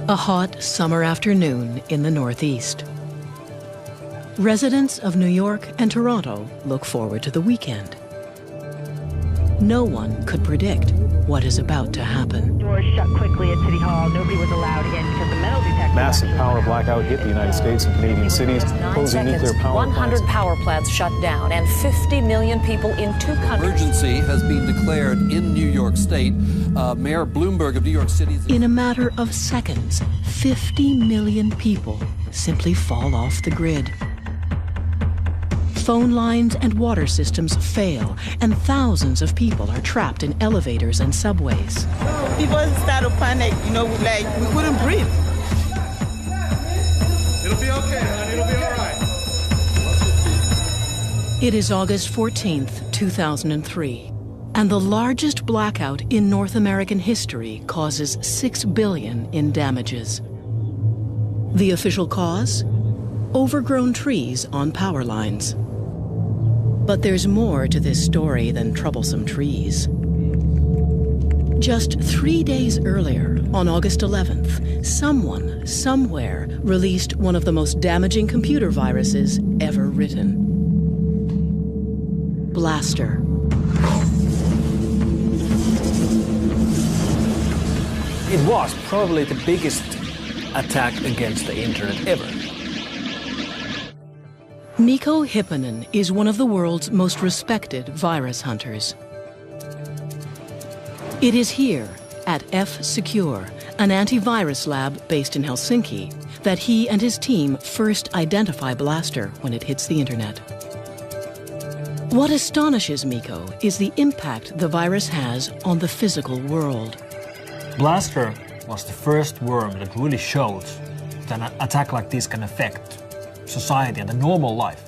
A hot summer afternoon in the Northeast. Residents of New York and Toronto look forward to the weekend. No one could predict what is about to happen. Doors shut quickly at City Hall. Nobody was allowed in because the metal detector... Massive power blackout hit the United States and Canadian cities, closing nuclear power 100 plants. power plants shut down and 50 million people in 2 countries. Emergency has been declared in New York State. Mayor Bloomberg of New York City... In a matter of seconds, 50 million people simply fall off the grid. Phone lines and water systems fail, and thousands of people are trapped in elevators and subways. People start to panic, like we couldn't breathe. It'll be okay, honey. It'll be all right. It is August 14th, 2003, and the largest blackout in North American history causes $6 billion in damages. The official cause? Overgrown trees on power lines. But there's more to this story than troublesome trees. Just 3 days earlier, on August 11th, someone, somewhere, released one of the most damaging computer viruses ever written. Blaster. It was probably the biggest attack against the internet ever. Mikko Hyppönen is one of the world's most respected virus hunters. It is here, at F-Secure, an antivirus lab based in Helsinki, that he and his team first identify Blaster when it hits the internet. What astonishes Mikko is the impact the virus has on the physical world. Blaster was the first worm that really showed that an attack like this can affect society and the normal life.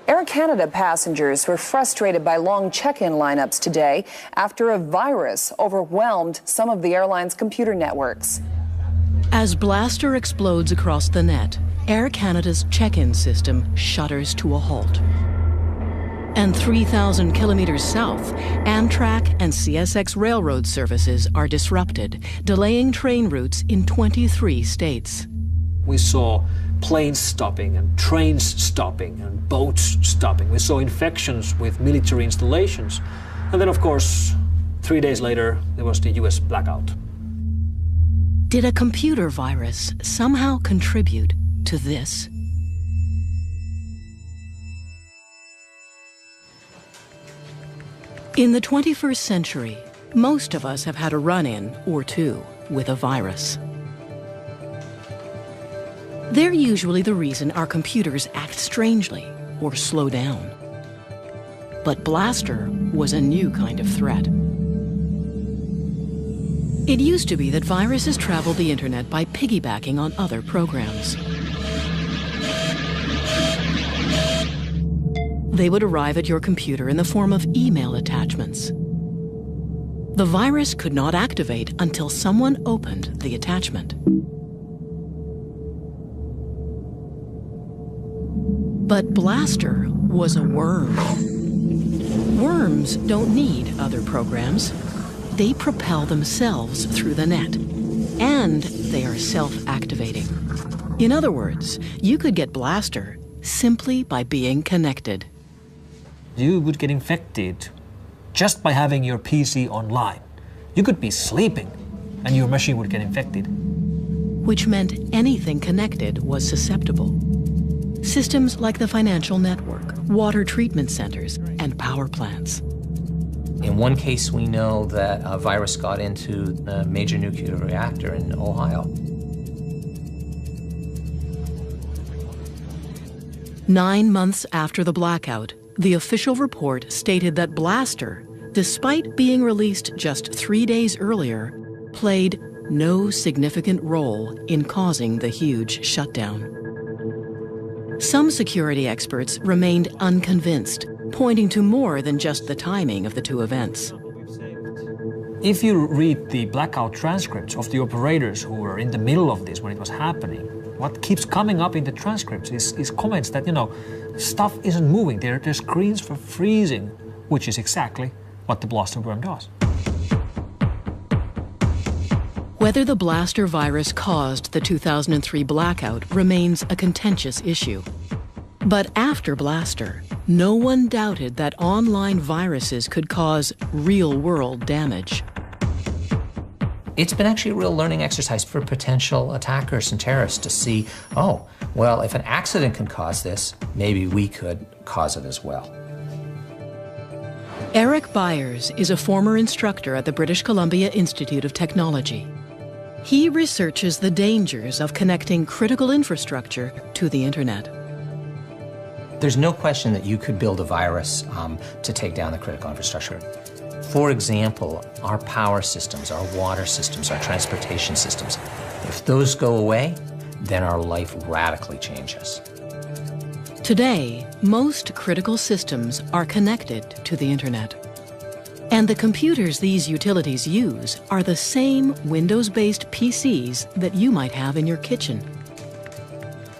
Air Canada passengers were frustrated by long check-in lineups today after a virus overwhelmed some of the airline's computer networks. As Blaster explodes across the net, Air Canada's check-in system shudders to a halt. And 3,000 kilometers south, Amtrak and CSX railroad services are disrupted, delaying train routes in 23 states. We saw planes stopping and trains stopping and boats stopping. We saw infections with military installations. And then, of course, 3 days later, there was the US blackout. Did a computer virus somehow contribute to this? In the 21st century, most of us have had a run-in or two with a virus. They're usually the reason our computers act strangely or slow down. But Blaster was a new kind of threat. It used to be that viruses traveled the internet by piggybacking on other programs. They would arrive at your computer in the form of email attachments. The virus could not activate until someone opened the attachment. But Blaster was a worm. Worms don't need other programs. They propel themselves through the net, and they are self-activating. In other words, you could get Blaster simply by being connected. You would get infected just by having your PC online. You could be sleeping and your machine would get infected. Which meant anything connected was susceptible. Systems like the financial network, water treatment centers, and power plants. In one case, we know that a virus got into a major nuclear reactor in Ohio. 9 months after the blackout, the official report stated that Blaster, despite being released just 3 days earlier, played no significant role in causing the huge shutdown. Some security experts remained unconvinced, pointing to more than just the timing of the two events. If you read the blackout transcripts of the operators who were in the middle of this when it was happening, what keeps coming up in the transcripts is comments that, stuff isn't moving. Their screens were freezing, which is exactly what the Blaster worm does. Whether the Blaster virus caused the 2003 blackout remains a contentious issue. But after Blaster, no one doubted that online viruses could cause real-world damage. It's been actually a real learning exercise for potential attackers and terrorists to see, oh, well, if an accident can cause this, maybe we could cause it as well. Eric Byers is a former instructor at the British Columbia Institute of Technology. He researches the dangers of connecting critical infrastructure to the internet. There's no question that you could build a virus to take down the critical infrastructure. For example, our power systems, our water systems, our transportation systems, if those go away, then our life radically changes. Today, most critical systems are connected to the internet. And the computers these utilities use are the same Windows-based PCs that you might have in your kitchen.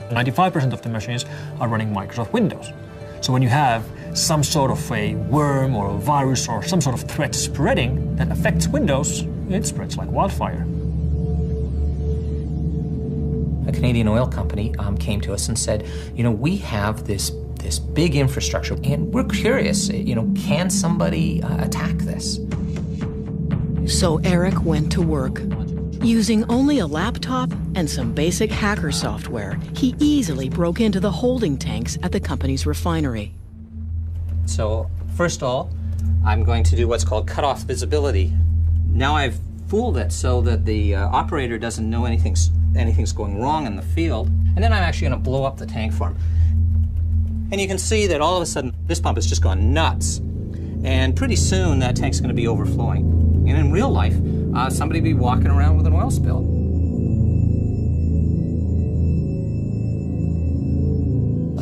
95% of the machines are running Microsoft Windows. So when you have some sort of a worm or a virus or some sort of threat spreading that affects Windows, it spreads like wildfire. A Canadian oil company came to us and said, you know, we have this big infrastructure and we're curious, you know, can somebody attack this? So Eric went to work. Using only a laptop and some basic hacker software, he easily broke into the holding tanks at the company's refinery. So first of all, I'm going to do what's called cutoff visibility. Now I've fooled it so that the operator doesn't know anything's going wrong in the field. And then I'm actually going to blow up the tank for him. And you can see that all of a sudden this pump has just gone nuts. And pretty soon that tank's going to be overflowing. And in real life, somebody will be walking around with an oil spill.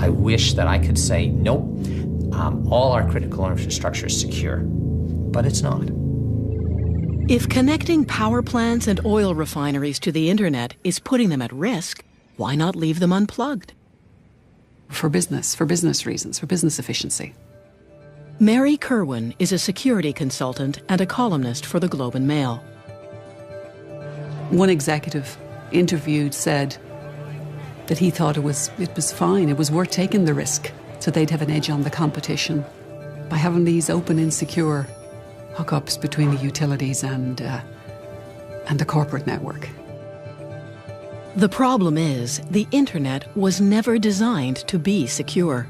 I wish that I could say, nope, all our critical infrastructure is secure, but it's not. If connecting power plants and oil refineries to the internet is putting them at risk, why not leave them unplugged? For business reasons, for business efficiency. Mary Kerwin is a security consultant and a columnist for the Globe and Mail. One executive interviewed said that he thought it was fine, it was worth taking the risk, so they'd have an edge on the competition by having these open and secure hookups between the utilities and the corporate network. The problem is, the internet was never designed to be secure.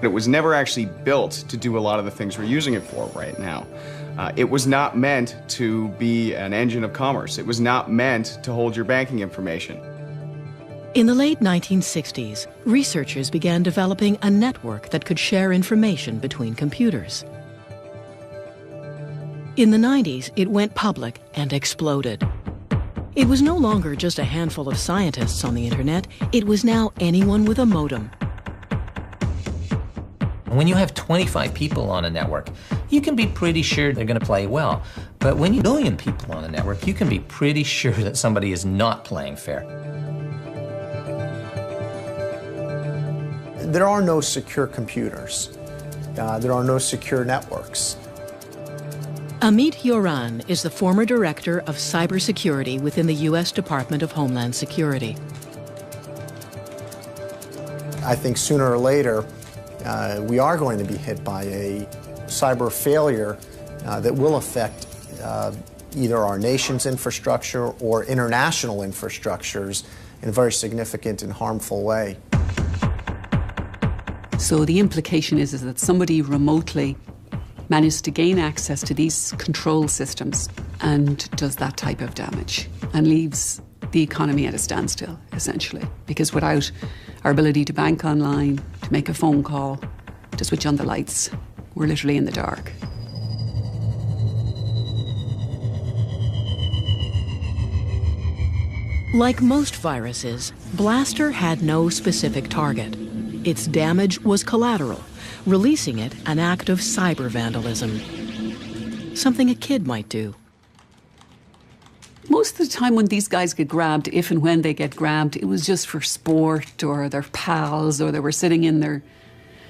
It was never actually built to do a lot of the things we're using it for right now. It was not meant to be an engine of commerce. It was not meant to hold your banking information. In the late 1960s, researchers began developing a network that could share information between computers. In the 90s, it went public and exploded. It was no longer just a handful of scientists on the internet, it was now anyone with a modem. When you have 25 people on a network, you can be pretty sure they're going to play well. But when you have a million people on a network, you can be pretty sure that somebody is not playing fair. There are no secure computers. There are no secure networks. Amit Yoran is the former director of cybersecurity within the U.S. Department of Homeland Security. I think sooner or later, we are going to be hit by a cyber failure that will affect either our nation's infrastructure or international infrastructures in a very significant and harmful way. So the implication is that somebody remotely managed to gain access to these control systems and does that type of damage and leaves the economy at a standstill, essentially. Because without our ability to bank online, to make a phone call, to switch on the lights, we're literally in the dark. Like most viruses, Blaster had no specific target. Its damage was collateral, releasing it an act of cyber vandalism. Something a kid might do. Most of the time when these guys get grabbed, if and when they get grabbed, it was just for sport or their pals, or they were sitting in their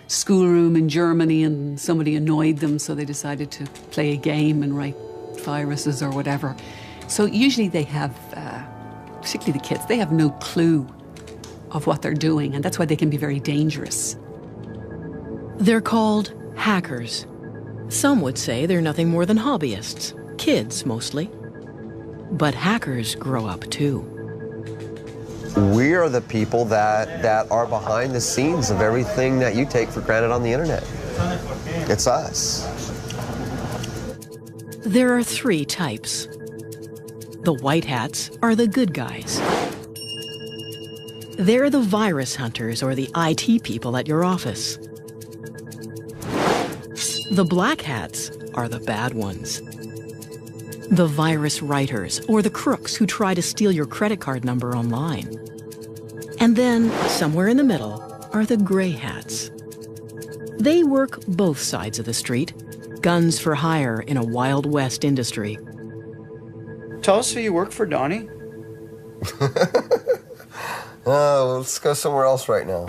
schoolroom in Germany and somebody annoyed them, so they decided to play a game and write viruses or whatever. So usually they have, particularly the kids, they have no clue of what they're doing, and that's why they can be very dangerous. They're called hackers. Some would say they're nothing more than hobbyists, kids mostly. But hackers grow up too. We are the people that are behind the scenes of everything that you take for granted on the internet. It's us. There are three types. The white hats are the good guys. They're the virus hunters or the IT people at your office. The black hats are the bad ones. The virus writers or the crooks who try to steal your credit card number online. And then, somewhere in the middle, are the gray hats. They work both sides of the street, guns for hire in a Wild West industry. Tell us who you work for, Donnie. Let's go somewhere else right now.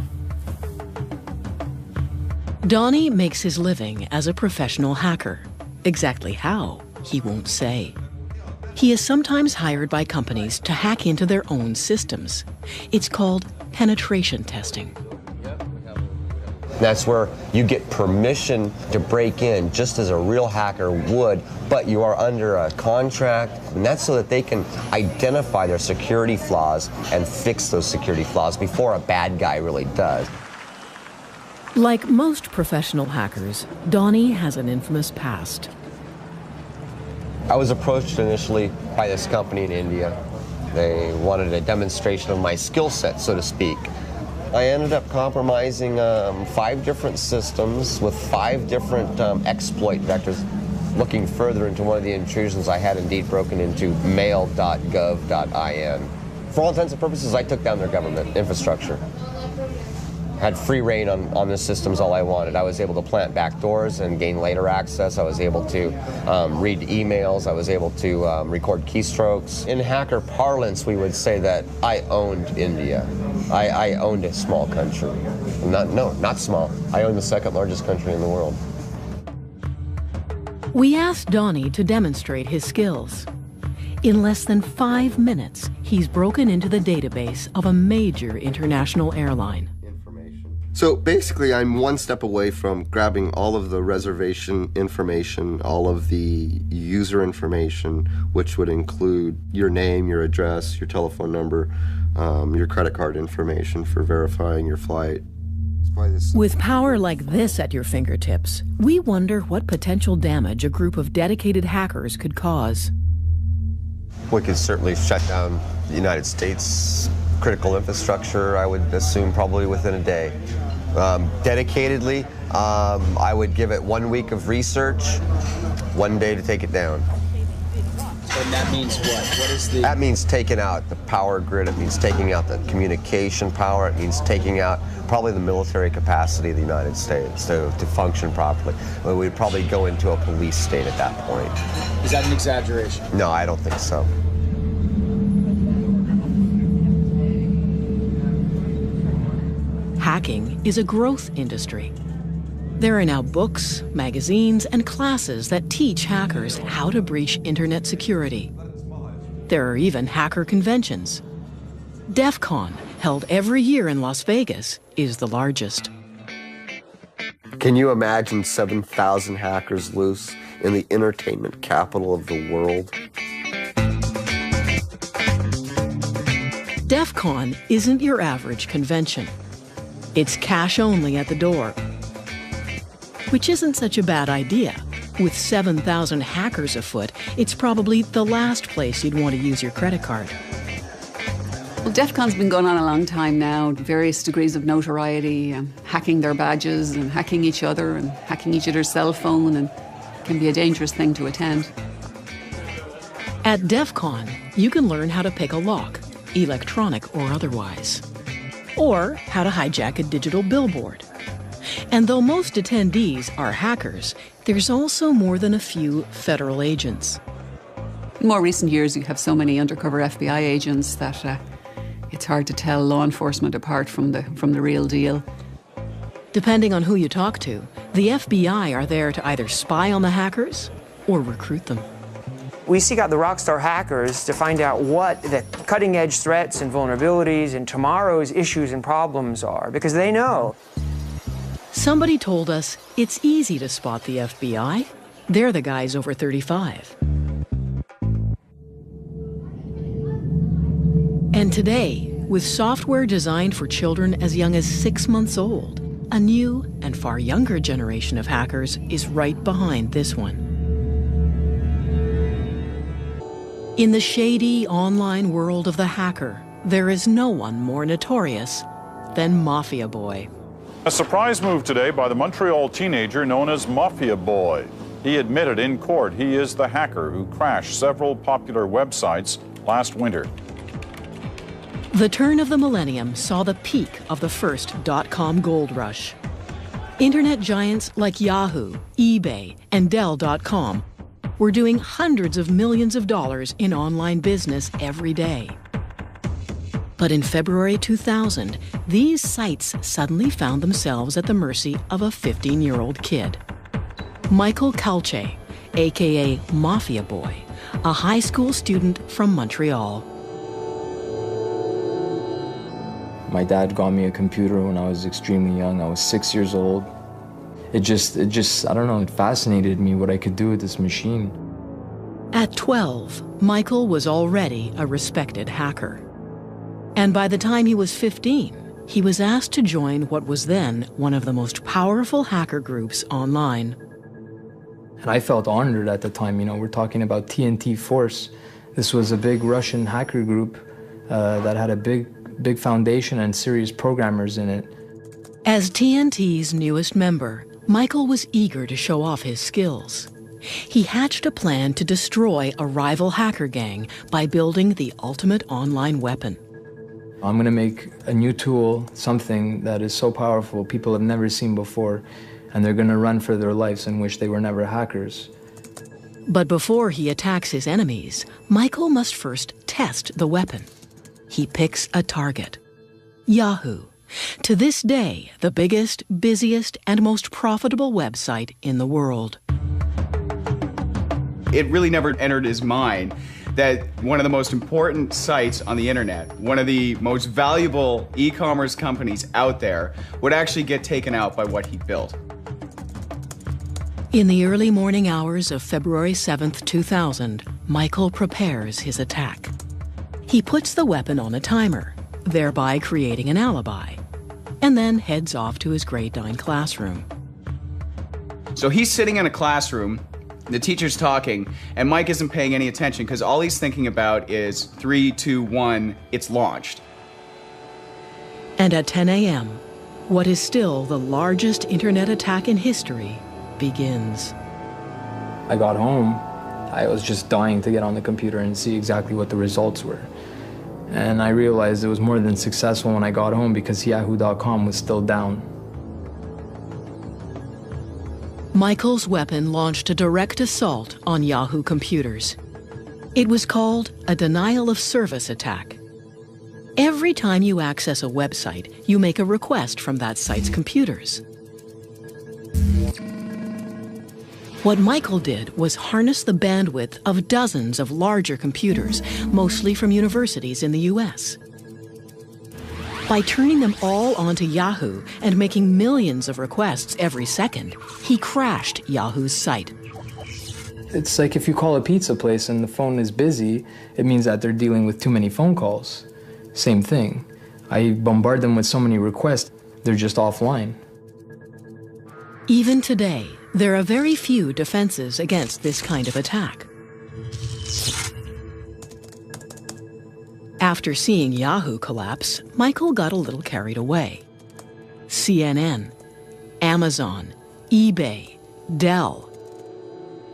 Donnie makes his living as a professional hacker. Exactly how, he won't say. He is sometimes hired by companies to hack into their own systems. It's called penetration testing. That's where you get permission to break in just as a real hacker would, but you are under a contract, and that's so that they can identify their security flaws and fix those security flaws before a bad guy really does. Like most professional hackers, Donnie has an infamous past. I was approached initially by this company in India. They wanted a demonstration of my skill set, so to speak. I ended up compromising 5 different systems with 5 different exploit vectors. Looking further into one of the intrusions, I had indeed broken into mail.gov.in. For all intents and purposes, I took down their government infrastructure. Had free reign on the systems all I wanted. I was able to plant backdoors and gain later access. I was able to read emails. I was able to record keystrokes. In hacker parlance, we would say that I owned India. I owned a small country. Not small. I owned the 2nd largest country in the world. We asked Donnie to demonstrate his skills. In less than 5 minutes, he's broken into the database of a major international airline. So basically, I'm one step away from grabbing all of the reservation information, all of the user information, which would include your name, your address, your telephone number, your credit card information for verifying your flight. With power like this at your fingertips, we wonder what potential damage a group of dedicated hackers could cause. We could certainly shut down the United States critical infrastructure, I would assume probably within a day. Dedicatedly, I would give it 1 week of research, 1 day to take it down. And that means what? What is the... That means taking out the power grid, it means taking out the communication power, it means taking out probably the military capacity of the United States to function properly. We'd probably go into a police state at that point. Is that an exaggeration? No, I don't think so. Hacking is a growth industry. There are now books, magazines, and classes that teach hackers how to breach internet security. There are even hacker conventions. DEF CON, held every year in Las Vegas, is the largest. Can you imagine 7,000 hackers loose in the entertainment capital of the world? DEF CON isn't your average convention. It's cash only at the door, which isn't such a bad idea. With 7,000 hackers afoot, it's probably the last place you'd want to use your credit card. Well, DEF CON's been going on a long time now, various degrees of notoriety, hacking their badges and hacking each other and hacking each other's cell phone, and can be a dangerous thing to attend. At DEF CON, you can learn how to pick a lock, electronic or otherwise, or how to hijack a digital billboard. And though most attendees are hackers, there's also more than a few federal agents. In more recent years, you have so many undercover FBI agents that it's hard to tell law enforcement apart from the real deal. Depending on who you talk to, the FBI are there to either spy on the hackers or recruit them. We seek out the rockstar hackers to find out what the cutting-edge threats and vulnerabilities and tomorrow's issues and problems are, because they know. Somebody told us it's easy to spot the FBI. They're the guys over 35. And today, with software designed for children as young as 6 months old, a new and far younger generation of hackers is right behind this one. In the shady online world of the hacker, there is no one more notorious than Mafia Boy. A surprise move today by the Montreal teenager known as Mafia Boy. He admitted in court he is the hacker who crashed several popular websites last winter. The turn of the millennium saw the peak of the first .com gold rush. Internet giants like Yahoo, eBay, and Dell.com were doing hundreds of millions of dollars in online business every day. But in February 2000, these sites suddenly found themselves at the mercy of a 15-year-old kid. Michael Calce, aka Mafia Boy, a high school student from Montreal. My dad got me a computer when I was extremely young. I was 6 years old. It just, I don't know, it fascinated me what I could do with this machine. At 12, Michael was already a respected hacker. And by the time he was 15, he was asked to join what was then one of the most powerful hacker groups online. And I felt honored at the time. You know, we're talking about TNT Force. This was a big Russian hacker group that had a big foundation and serious programmers in it. As TNT's newest member, Michael was eager to show off his skills. He hatched a plan to destroy a rival hacker gang by building the ultimate online weapon. I'm going to make a new tool, something that is so powerful people have never seen before, and they're going to run for their lives and wish they were never hackers. But before he attacks his enemies, Michael must first test the weapon. He picks a target: Yahoo. To this day, the biggest, busiest, and most profitable website in the world. It really never entered his mind that one of the most important sites on the internet, one of the most valuable e-commerce companies out there, would actually get taken out by what he built. In the early morning hours of February 7th, 2000, Michael prepares his attack. He puts the weapon on a timer, thereby creating an alibi, and then heads off to his grade 9 classroom. So he's sitting in a classroom, the teacher's talking, and Mike isn't paying any attention because all he's thinking about is 3, 2, 1, it's launched. And at 10 a.m., what is still the largest internet attack in history begins. I got home, I was just dying to get on the computer and see exactly what the results were. And I realized it was more than successful when I got home because Yahoo.com was still down. Michael's weapon launched a direct assault on Yahoo computers. It was called a denial of service attack. Every time you access a website, you make a request from that site's computers. What Michael did was harness the bandwidth of dozens of larger computers, mostly from universities in the US. By turning them all onto Yahoo and making millions of requests every second, he crashed Yahoo's site. It's like if you call a pizza place and the phone is busy, it means that they're dealing with too many phone calls. Same thing. I bombard them with so many requests, they're just offline. Even today, there are very few defenses against this kind of attack. After seeing Yahoo collapse, Michael got a little carried away. CNN, Amazon, eBay, Dell,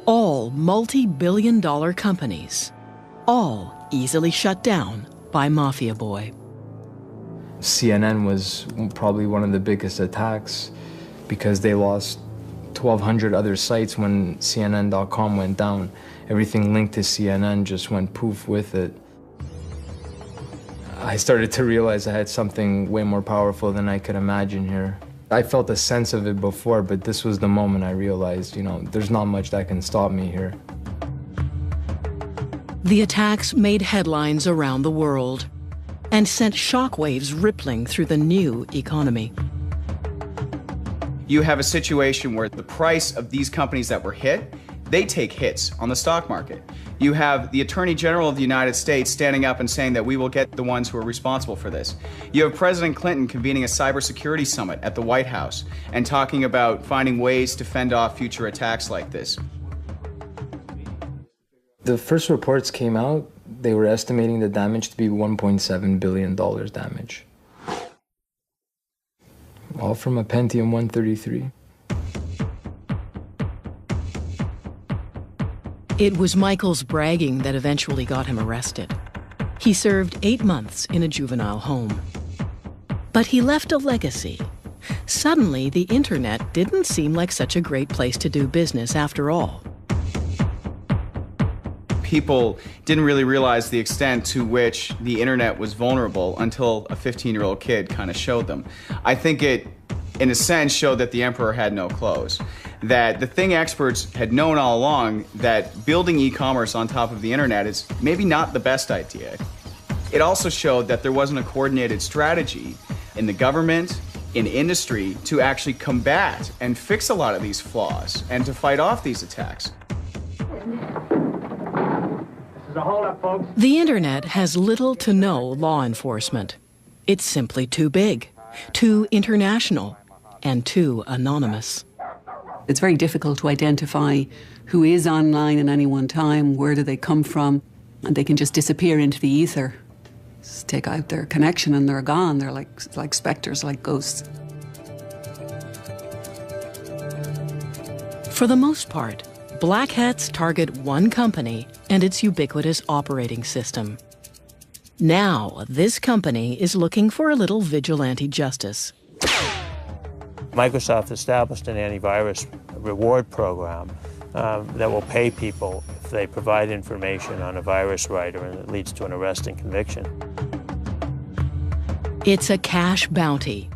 all multi-billion-dollar companies, all easily shut down by Mafia Boy. CNN was probably one of the biggest attacks because they lost 1,200 other sites when CNN.com went down. Everything linked to CNN just went poof with it. I started to realize I had something way more powerful than I could imagine here. I felt a sense of it before, but this was the moment I realized, you know, there's not much that can stop me here. The attacks made headlines around the world and sent shockwaves rippling through the new economy. You have a situation where the price of these companies that were hit, they take hits on the stock market. You have the Attorney General of the United States standing up and saying that we will get the ones who are responsible for this. You have President Clinton convening a cybersecurity summit at the White House and talking about finding ways to fend off future attacks like this. The first reports came out, they were estimating the damage to be $1.7 billion damage. All from a Pentium 133. It was Michael's bragging that eventually got him arrested. He served 8 months in a juvenile home. But he left a legacy. Suddenly, the internet didn't seem like such a great place to do business after all. People didn't really realize the extent to which the internet was vulnerable until a 15-year-old kid kind of showed them. I think it, in a sense, showed that the emperor had no clothes. That the thing experts had known all along, that building e-commerce on top of the internet is maybe not the best idea. It also showed that there wasn't a coordinated strategy in the government, in industry, to actually combat and fix a lot of these flaws and to fight off these attacks. The internet has little to no law enforcement. It's simply too big, too international, and too anonymous. It's very difficult to identify who is online at any one time, where do they come from, and they can just disappear into the ether. Just take out their connection and they're gone. They're like specters, like ghosts. For the most part, black hats target one company and its ubiquitous operating system. Now, this company is looking for a little vigilante justice. Microsoft established an antivirus reward program that will pay people if they provide information on a virus writer and it leads to an arrest and conviction. It's a cash bounty.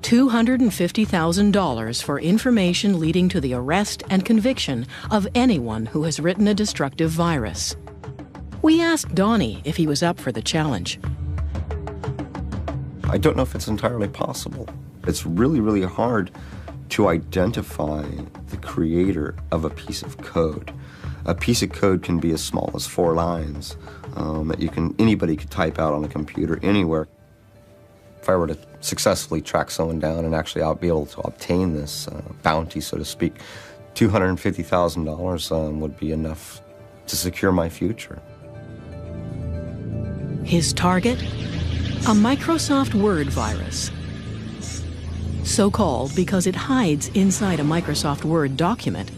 $250,000 for information leading to the arrest and conviction of anyone who has written a destructive virus. We asked Donnie if he was up for the challenge. I don't know if it's entirely possible. It's really, really hard to identify the creator of a piece of code. A piece of code can be as small as 4 lines that anybody could type out on a computer anywhere. If I were to successfully track someone down and actually be able to obtain this bounty, so to speak, $250,000 would be enough to secure my future. His target? A Microsoft Word virus. So called because it hides inside a Microsoft Word document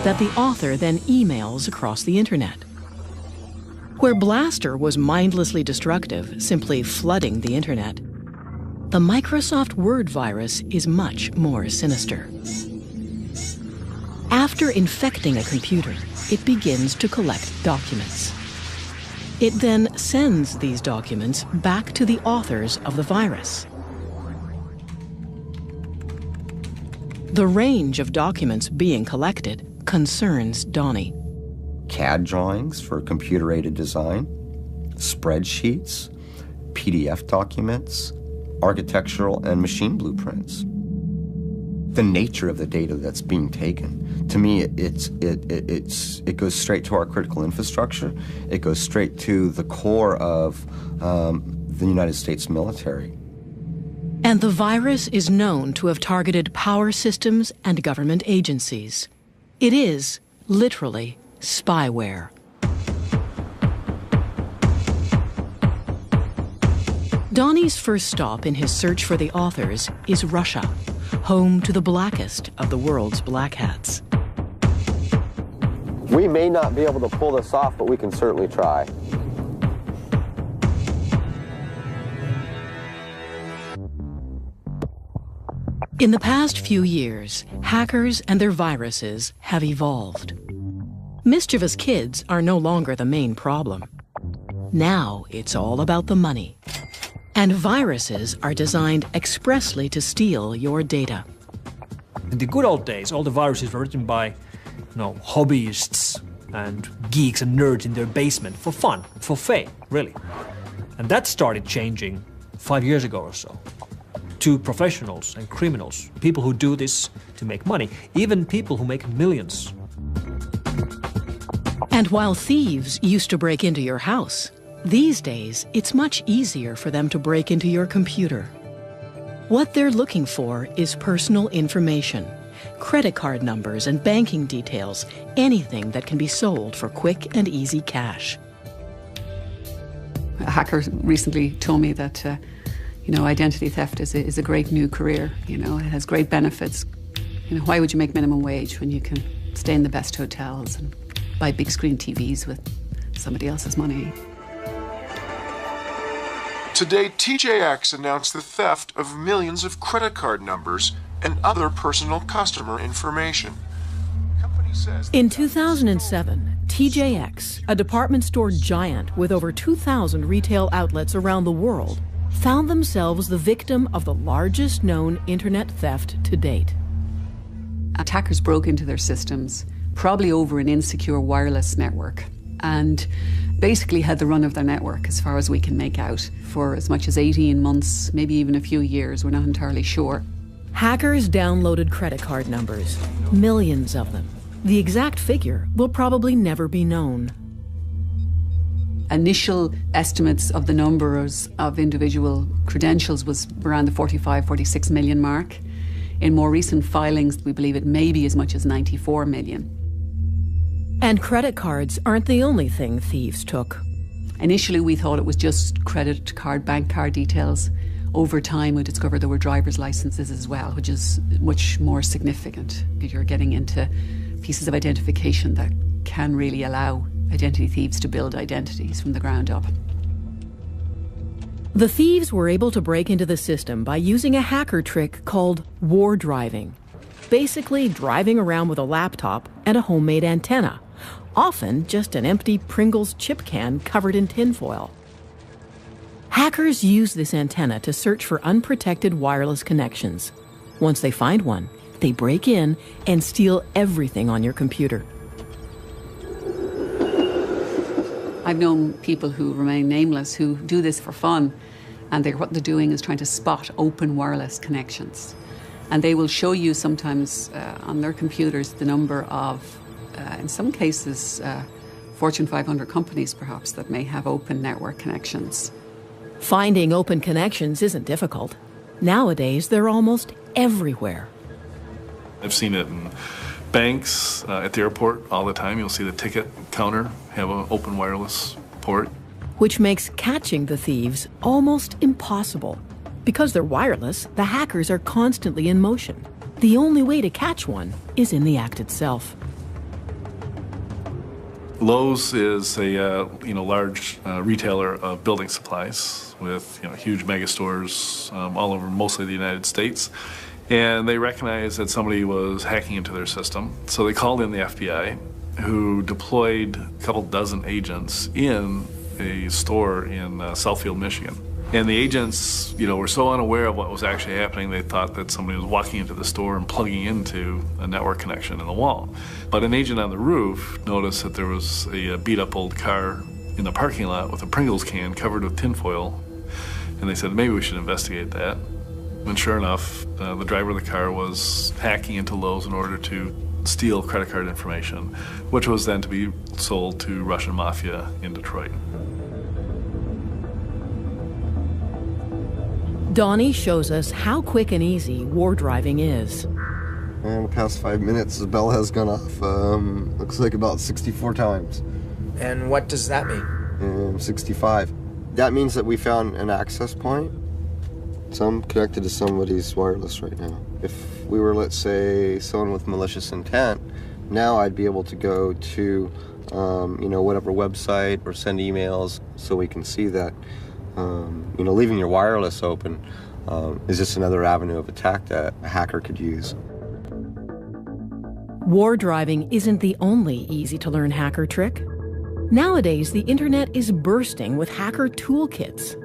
that the author then emails across the internet. Where Blaster was mindlessly destructive, simply flooding the internet, the Microsoft Word virus is much more sinister. After infecting a computer, it begins to collect documents. It then sends these documents back to the authors of the virus. The range of documents being collected concerns Donnie. CAD drawings for computer-aided design, spreadsheets, PDF documents, architectural and machine blueprints. The nature of the data that's being taken, to me, it goes straight to our critical infrastructure. It goes straight to the core of the United States military. And the virus is known to have targeted power systems and government agencies. It is, literally, spyware. Donnie's first stop in his search for the authors is Russia, home to the blackest of the world's black hats. We may not be able to pull this off, but we can certainly try. In the past few years, hackers and their viruses have evolved. Mischievous kids are no longer the main problem. Now it's all about the money. And viruses are designed expressly to steal your data. In the good old days, all the viruses were written by, hobbyists and geeks and nerds in their basement for fun, for fame, really. And that started changing 5 years ago or so. To professionals and criminals, people who do this to make money, even people who make millions. And while thieves used to break into your house, these days it's much easier for them to break into your computer. What they're looking for is personal information, credit card numbers and banking details, anything that can be sold for quick and easy cash. A hacker recently told me that identity theft is a great new career. It has great benefits. Why would you make minimum wage when you can stay in the best hotels and buy big screen TVs with somebody else's money? Today, TJX announced the theft of millions of credit card numbers and other personal customer information. In 2007, TJX, a department store giant with over 2,000 retail outlets around the world, found themselves the victim of the largest known internet theft to date. Attackers broke into their systems, probably over an insecure wireless network, and basically had the run of their network as far as we can make out for as much as 18 months, maybe even a few years, we're not entirely sure. Hackers downloaded credit card numbers, millions of them. The exact figure will probably never be known. Initial estimates of the numbers of individual credentials was around the 45-46 million mark. In more recent filings, we believe it may be as much as 94 million. And credit cards aren't the only thing thieves took. Initially, we thought it was just credit card, bank card details. Over time, we discovered there were driver's licenses as well, which is much more significant. You're getting into pieces of identification that can really allow identity thieves to build identities from the ground up. The thieves were able to break into the system by using a hacker trick called war driving. Basically driving around with a laptop and a homemade antenna, often just an empty Pringles chip can covered in tinfoil. Hackers use this antenna to search for unprotected wireless connections. Once they find one, they break in and steal everything on your computer. I've known people who remain nameless who do this for fun, and what they're doing is trying to spot open wireless connections. And they will show you sometimes on their computers the number of, in some cases, Fortune 500 companies perhaps that may have open network connections. Finding open connections isn't difficult. Nowadays, they're almost everywhere. I've seen it in banks, at the airport all the time. You'll see the ticket counter have an open wireless port. Which makes catching the thieves almost impossible. Because they're wireless, the hackers are constantly in motion. The only way to catch one is in the act itself. Lowe's is a large retailer of building supplies with huge mega stores all over mostly the United States. And they recognized that somebody was hacking into their system. So they called in the FBI, who deployed a couple dozen agents in a store in Southfield, Michigan. And the agents, were so unaware of what was actually happening, they thought that somebody was walking into the store and plugging into a network connection in the wall. But an agent on the roof noticed that there was a beat-up old car in the parking lot with a Pringles can covered with tinfoil. And they said, maybe we should investigate that. And sure enough, the driver of the car was hacking into Lowe's in order to steal credit card information, which was then to be sold to Russian mafia in Detroit. Donnie shows us how quick and easy war driving is. In the past 5 minutes, the bell has gone off, looks like about 64 times. And what does that mean? 65. That means that we found an access point. So I'm connected to somebody's wireless right now. If we were, let's say, someone with malicious intent, now I'd be able to go to, whatever website or send emails so we can see that. Leaving your wireless open is just another avenue of attack that a hacker could use. War driving isn't the only easy-to-learn hacker trick. Nowadays, the internet is bursting with hacker toolkits.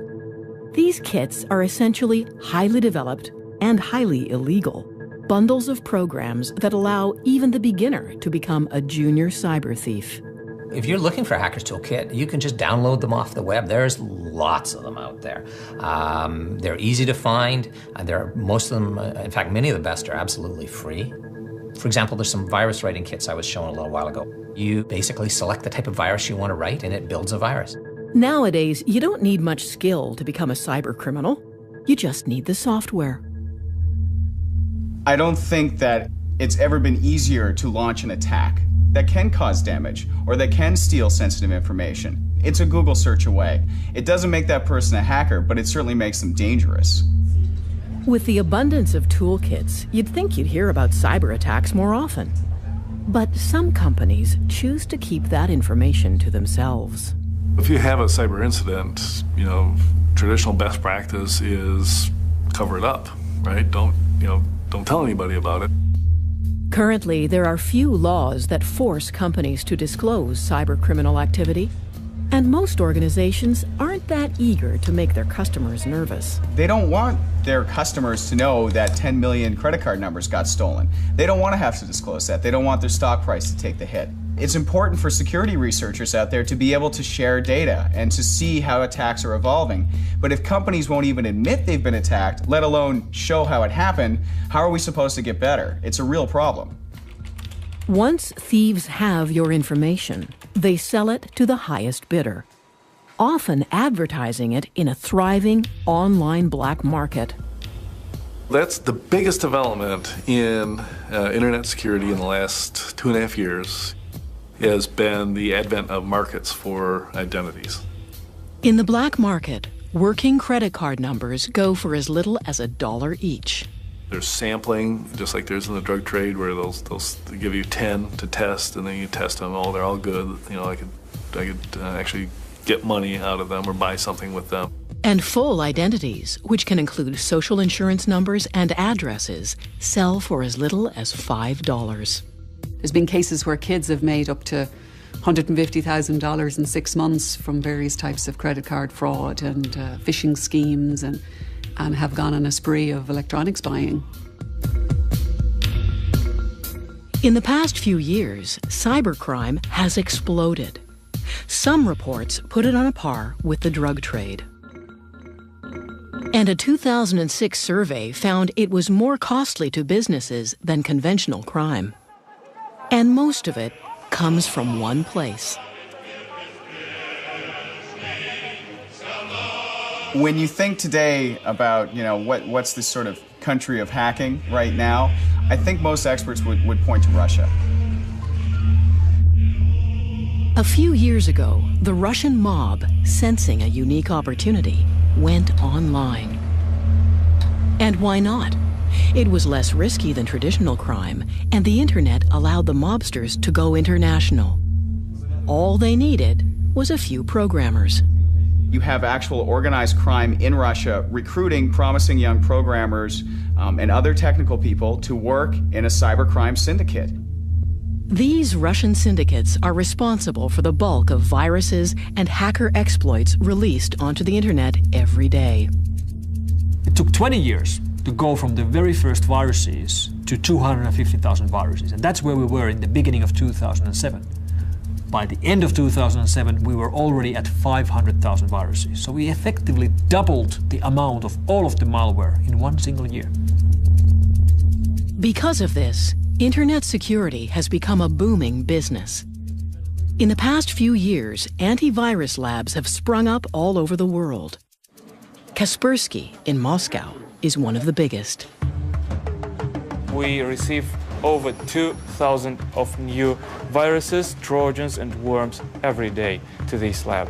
These kits are essentially highly developed and highly illegal bundles of programs that allow even the beginner to become a junior cyber thief. If you're looking for Hackers Toolkit, you can just download them off the web. There's lots of them out there. They're easy to find. Most of them, in fact, many of the best are absolutely free. For example, there's some virus writing kits I was showing a little while ago. You basically select the type of virus you want to write, and it builds a virus. Nowadays, you don't need much skill to become a cyber criminal. You just need the software. I don't think that it's ever been easier to launch an attack that can cause damage or that can steal sensitive information. It's a Google search away. It doesn't make that person a hacker, but it certainly makes them dangerous. With the abundance of toolkits, you'd think you'd hear about cyber attacks more often. But some companies choose to keep that information to themselves. If you have a cyber incident, traditional best practice is cover it up, right? Don't tell anybody about it. Currently, there are few laws that force companies to disclose cybercriminal activity, and most organizations aren't that eager to make their customers nervous. They don't want their customers to know that 10 million credit card numbers got stolen. They don't want to have to disclose that. They don't want their stock price to take the hit. It's important for security researchers out there to be able to share data and to see how attacks are evolving. But if companies won't even admit they've been attacked, let alone show how it happened, how are we supposed to get better? It's a real problem. Once thieves have your information, they sell it to the highest bidder, often advertising it in a thriving online black market. That's the biggest development in internet security in the last 2.5 years. Has been the advent of markets for identities. In the black market, working credit card numbers go for as little as $1 each. There's sampling, just like there's in the drug trade, where they'll give you 10 to test, and then you test them. Oh, they're all good. I could actually get money out of them or buy something with them. And full identities, which can include social insurance numbers and addresses, sell for as little as $5. There's been cases where kids have made up to $150,000 in 6 months from various types of credit card fraud and phishing schemes and have gone on a spree of electronics buying. In the past few years, cybercrime has exploded. Some reports put it on a par with the drug trade. And a 2006 survey found it was more costly to businesses than conventional crime. And most of it comes from one place. When you think today about, what's this sort of country of hacking right now, I think most experts would point to Russia. A few years ago, the Russian mob, sensing a unique opportunity, went online. And why not? It was less risky than traditional crime, and the internet allowed the mobsters to go international. All they needed was a few programmers. You have actual organized crime in Russia recruiting promising young programmers and other technical people to work in a cybercrime syndicate. These Russian syndicates are responsible for the bulk of viruses and hacker exploits released onto the internet every day. It took 20 years to go from the very first viruses to 250,000 viruses. And that's where we were in the beginning of 2007. By the end of 2007, we were already at 500,000 viruses. So we effectively doubled the amount of all of the malware in one single year. Because of this, internet security has become a booming business. In the past few years, antivirus labs have sprung up all over the world. Kaspersky in Moscow is one of the biggest. We receive over 2,000 of new viruses, trojans and worms every day to this lab.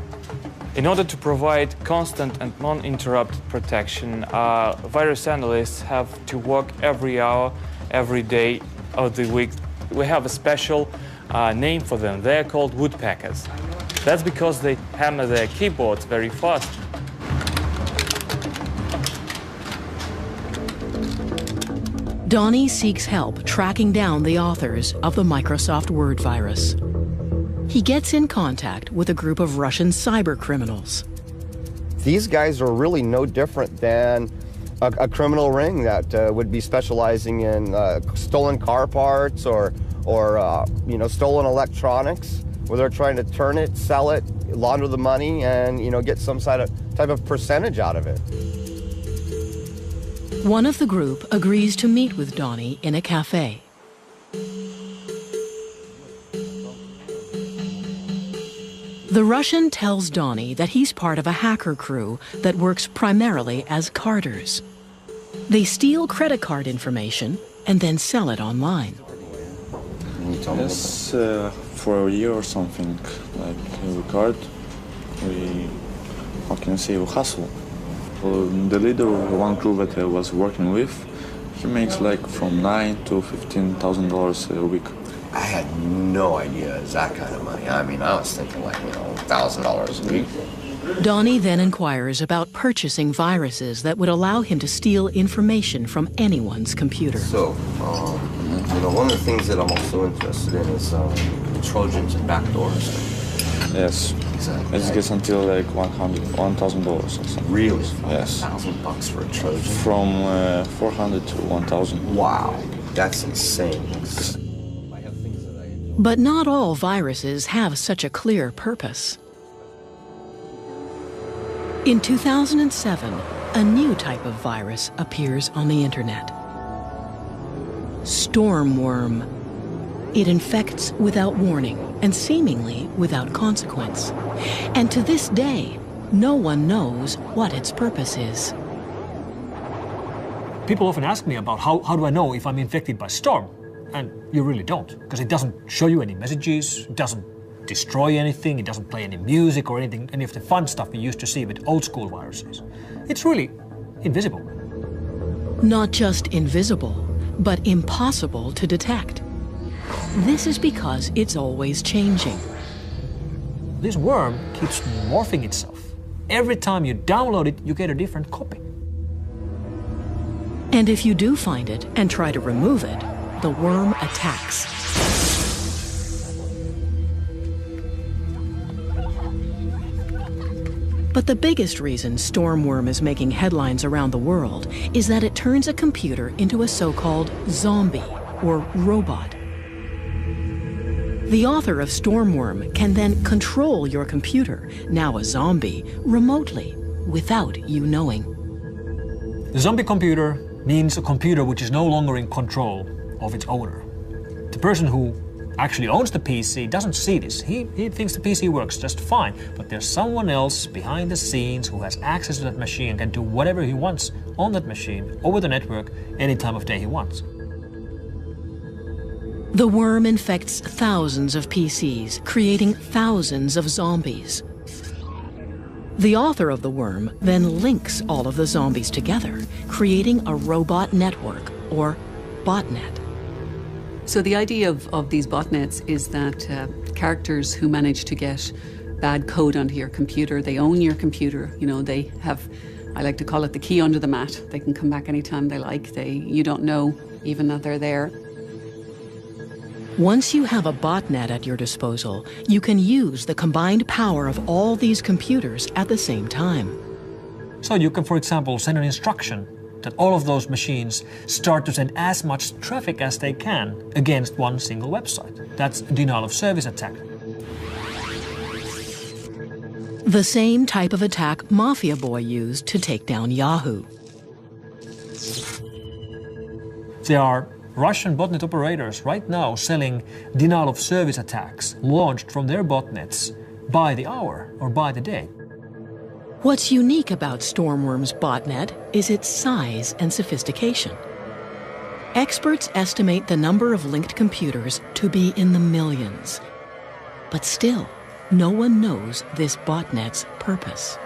In order to provide constant and non-interrupted protection, virus analysts have to work every hour, every day of the week. We have a special name for them. They're called woodpeckers. That's because they hammer their keyboards very fast. Donnie seeks help tracking down the authors of the Microsoft Word virus. He gets in contact with a group of Russian cyber criminals. These guys are really no different than a criminal ring that would be specializing in stolen car parts or stolen electronics. where they're trying to turn it, sell it, launder the money, and get some type of percentage out of it. One of the group agrees to meet with Donnie in a cafe. The Russian tells Donnie that he's part of a hacker crew that works primarily as carders. They steal credit card information and then sell it online. Yes, for a year or something, like we card, how can I say, we hustle. The leader of one crew that I was working with, he makes like from $9,000 to $15,000 a week. I had no idea it was that kind of money. I mean, I was thinking like, $1,000 a week. Donnie then inquires about purchasing viruses that would allow him to steal information from anyone's computer. So, one of the things that I'm also interested in is Trojans and backdoors. Yes. Exactly. It gets until like $1,000 or something. Really? Yes. $1,000 for a Trojan? From 400 to 1,000. Wow, that's insane. But not all viruses have such a clear purpose. In 2007, a new type of virus appears on the internet. Stormworm. It infects without warning and seemingly without consequence. And to this day, no one knows what its purpose is. People often ask me about how do I know if I'm infected by Storm? And you really don't, because it doesn't show you any messages, it doesn't destroy anything, it doesn't play any music or anything, any of the fun stuff we used to see with old school viruses. It's really invisible. Not just invisible, but impossible to detect. This is because it's always changing. This worm keeps morphing itself. Every time you download it, you get a different copy. And if you do find it and try to remove it, the worm attacks. But the biggest reason Stormworm is making headlines around the world is that it turns a computer into a so-called zombie or robot. The author of Stormworm can then control your computer, now a zombie, remotely, without you knowing. The zombie computer means a computer which is no longer in control of its owner. The person who actually owns the PC doesn't see this. He thinks the PC works just fine, but there's someone else behind the scenes who has access to that machine and can do whatever he wants on that machine, over the network, any time of day he wants. The worm infects thousands of PCs, creating thousands of zombies. The author of the worm then links all of the zombies together, creating a robot network, or botnet. So the idea of these botnets is that characters who manage to get bad code onto your computer, they own your computer, they have, I like to call it the key under the mat. They can come back anytime they like. You don't know even that they're there. Once you have a botnet at your disposal, you can use the combined power of all these computers at the same time. So you can, for example, send an instruction that all of those machines start to send as much traffic as they can against one single website. That's a denial of service attack. The same type of attack Mafia Boy used to take down Yahoo. There are Russian botnet operators right now selling denial of service attacks launched from their botnets by the hour or by the day. What's unique about Stormworm's botnet is its size and sophistication. Experts estimate the number of linked computers to be in the millions. But still, no one knows this botnet's purpose.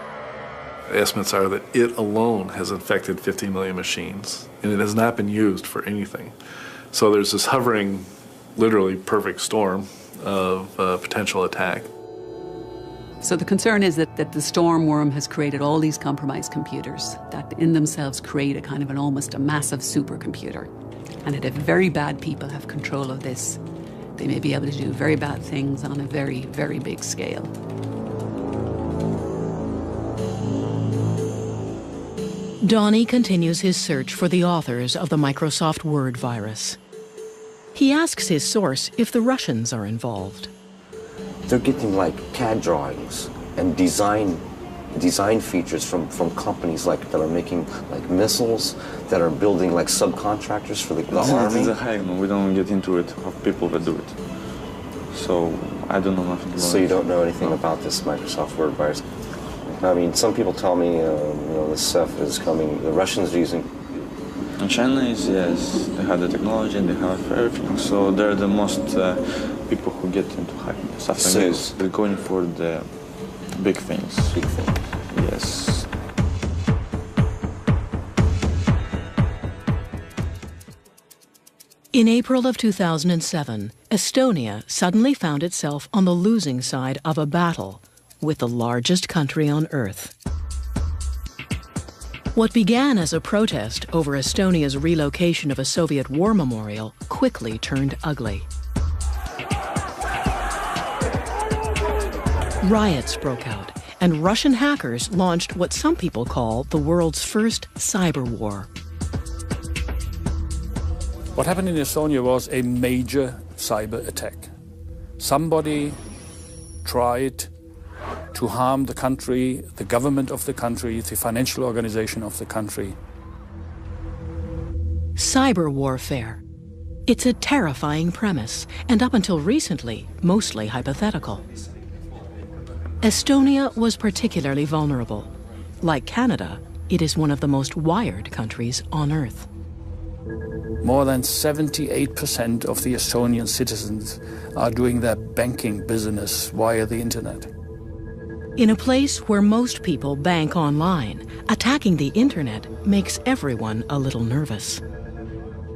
Estimates are that it alone has infected 50 million machines, and it has not been used for anything. So there's this hovering, literally perfect storm of potential attack. So the concern is that the Stormworm has created all these compromised computers that in themselves create a kind of almost a massive supercomputer. And that if very bad people have control of this, they may be able to do very bad things on a very, very big scale. Donnie continues his search for the authors of the Microsoft Word virus. He asks his source if the Russians are involved. they're getting like CAD drawings and design features from companies like that are making like missiles, that are building like subcontractors for the army. It's a hack. We don't get into it of people that do it. So I don't know nothing about it. So you don't know anything about this Microsoft Word virus? I mean, some people tell me, this stuff is coming. The Russians are using. And China is, yes, they have the technology and they have everything. So they're the most people who get into hacking stuff like this. They're going for the big things. Big things. Yes. In April of 2007, Estonia suddenly found itself on the losing side of a battle with the largest country on Earth. What began as a protest over Estonia's relocation of a Soviet war memorial quickly turned ugly. Riots broke out, and Russian hackers launched what some people call the world's first cyber war. What happened in Estonia was a major cyber attack. Somebody tried to harm the country, the government of the country, the financial organization of the country. Cyber warfare. It's a terrifying premise, and up until recently, mostly hypothetical. Estonia was particularly vulnerable. Like Canada, it is one of the most wired countries on Earth. More than 78% of the Estonian citizens are doing their banking business via the internet. In a place where most people bank online, attacking the internet makes everyone a little nervous.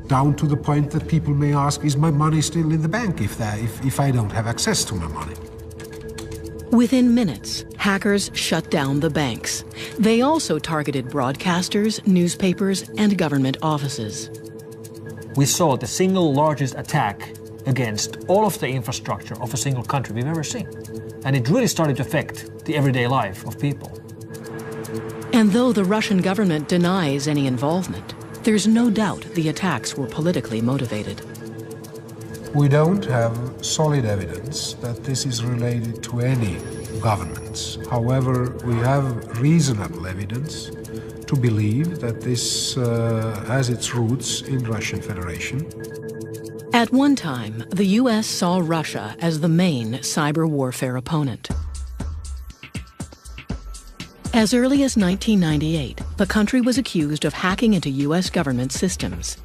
Down to the point that people may ask, is my money still in the bank if I don't have access to my money? Within minutes, hackers shut down the banks. They also targeted broadcasters, newspapers, and government offices. We saw the single largest attack against all of the infrastructure of a single country we've ever seen. And it really started to affect the everyday life of people. And though the Russian government denies any involvement, there's no doubt the attacks were politically motivated. We don't have solid evidence that this is related to any governments. However, we have reasonable evidence to believe that this has its roots in Russian Federation. At one time, the U.S. saw Russia as the main cyber warfare opponent. As early as 1998, the country was accused of hacking into U.S. government systems.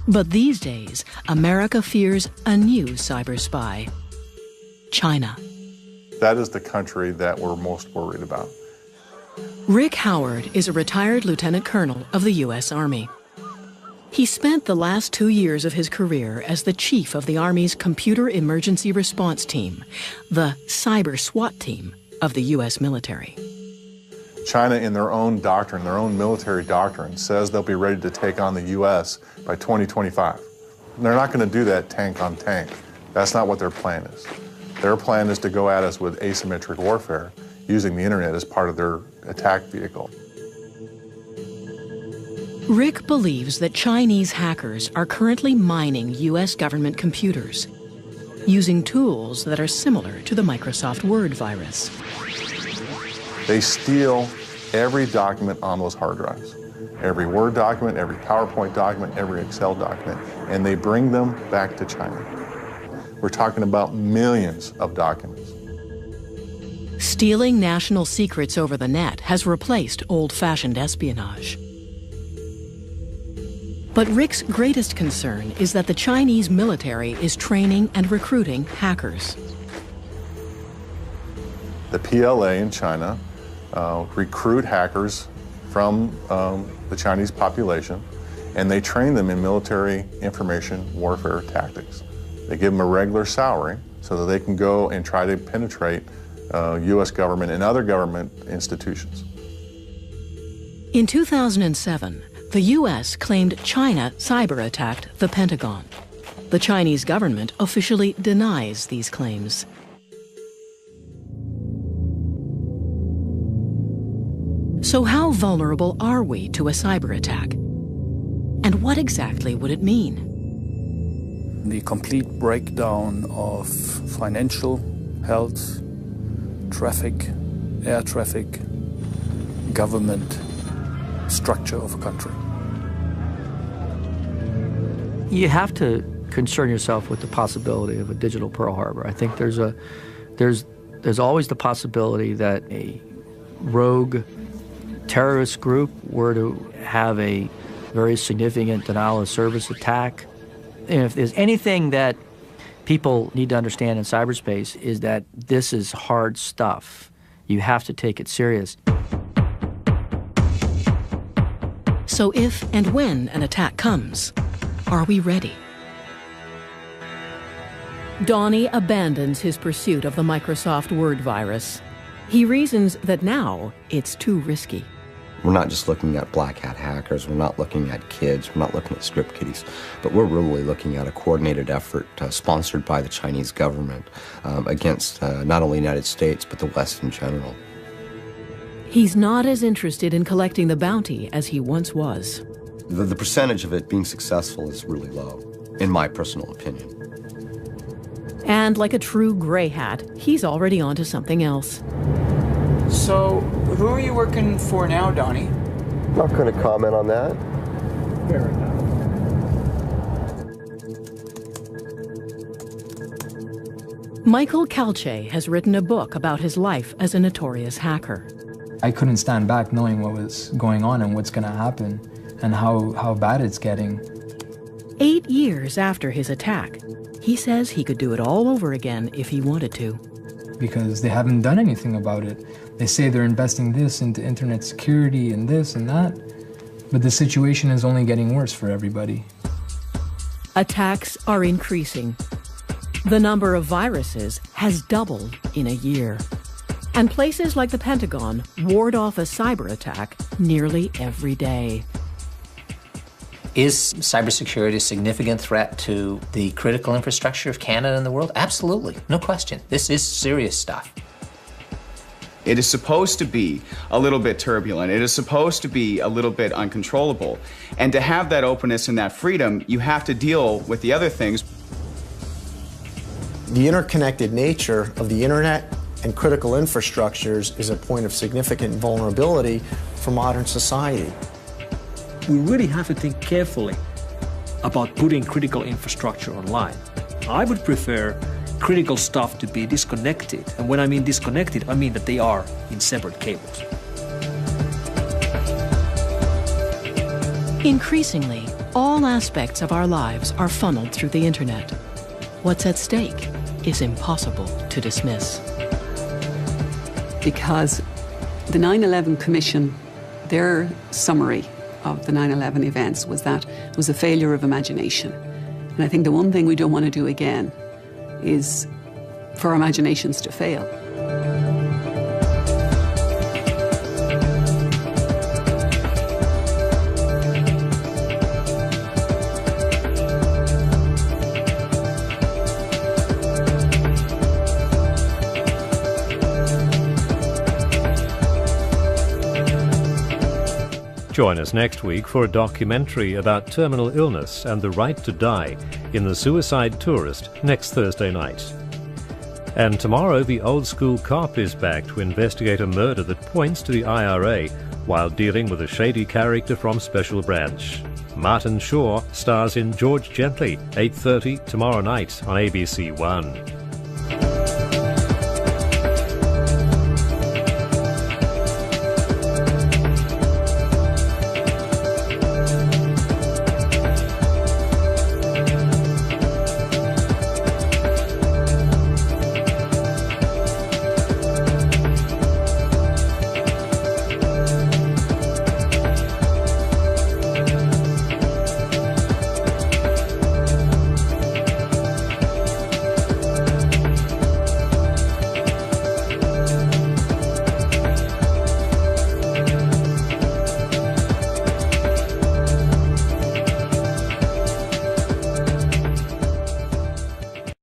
But these days, America fears a new cyber spy: China. That is the country that we're most worried about. Rick Howard is a retired lieutenant colonel of the U.S. Army. He spent the last 2 years of his career as the chief of the Army's Computer Emergency Response Team, the Cyber SWAT team of the U.S. military. China, in their own doctrine, their own military doctrine, says they'll be ready to take on the U.S. by 2025. They're not going to do that tank on tank. That's not what their plan is. Their plan is to go at us with asymmetric warfare, using the internet as part of their attack vehicle. Rick believes that Chinese hackers are currently mining U.S. government computers, using tools that are similar to the Microsoft Word virus. They steal every document on those hard drives. Every Word document, every PowerPoint document, every Excel document, and they bring them back to China. We're talking about millions of documents. Stealing national secrets over the net has replaced old-fashioned espionage. But Rick's greatest concern is that the Chinese military is training and recruiting hackers. The PLA in China recruit hackers from the Chinese population, and they train them in military information warfare tactics. They give them a regular salary so that they can go and try to penetrate U.S. government and other government institutions. In 2007, the U.S. claimed China cyber-attacked the Pentagon. The Chinese government officially denies these claims. So how vulnerable are we to a cyber-attack? And what exactly would it mean? The complete breakdown of financial health, traffic, air traffic, government, structure of a country. You have to concern yourself with the possibility of a digital Pearl Harbor. I think there's always the possibility that a rogue terrorist group were to have a very significant denial of service attack. And if there's anything that people need to understand in cyberspace is that this is hard stuff. You have to take it serious. So if and when an attack comes, are we ready? Donnie abandons his pursuit of the Microsoft Word virus. He reasons that now it's too risky. We're not just looking at black hat hackers, we're not looking at kids, we're not looking at script kiddies, but we're really looking at a coordinated effort sponsored by the Chinese government against not only the United States, but the West in general. He's not as interested in collecting the bounty as he once was. The percentage of it being successful is really low, in my personal opinion. And like a true gray hat, he's already onto something else. So, who are you working for now, Donnie? Not going to comment on that. Fair enough. Michael Calce has written a book about his life as a notorious hacker. I couldn't stand back knowing what was going on and what's going to happen and how bad it's getting. 8 years after his attack, he says he could do it all over again if he wanted to. Because they haven't done anything about it. They say they're investing this into internet security and this and that, but the situation is only getting worse for everybody. Attacks are increasing. The number of viruses has doubled in a year. And places like the Pentagon ward off a cyber attack nearly every day. Is cybersecurity a significant threat to the critical infrastructure of Canada and the world? Absolutely, no question. This is serious stuff. It is supposed to be a little bit turbulent. It is supposed to be a little bit uncontrollable. And to have that openness and that freedom, you have to deal with the other things. The interconnected nature of the internet and critical infrastructures is a point of significant vulnerability for modern society. We really have to think carefully about putting critical infrastructure online. I would prefer critical stuff to be disconnected. And when I mean disconnected, I mean that they are in separate cables. Increasingly, all aspects of our lives are funneled through the internet. What's at stake is impossible to dismiss. Because the 9/11 Commission, their summary of the 9/11 events was that it was a failure of imagination. And I think the one thing we don't want to do again is for our imaginations to fail. Join us next week for a documentary about terminal illness and the right to die in The Suicide Tourist next Thursday night. And tomorrow, the old school cop is back to investigate a murder that points to the IRA while dealing with a shady character from Special Branch. Martin Shaw stars in George Gently, 8:30 tomorrow night on ABC One.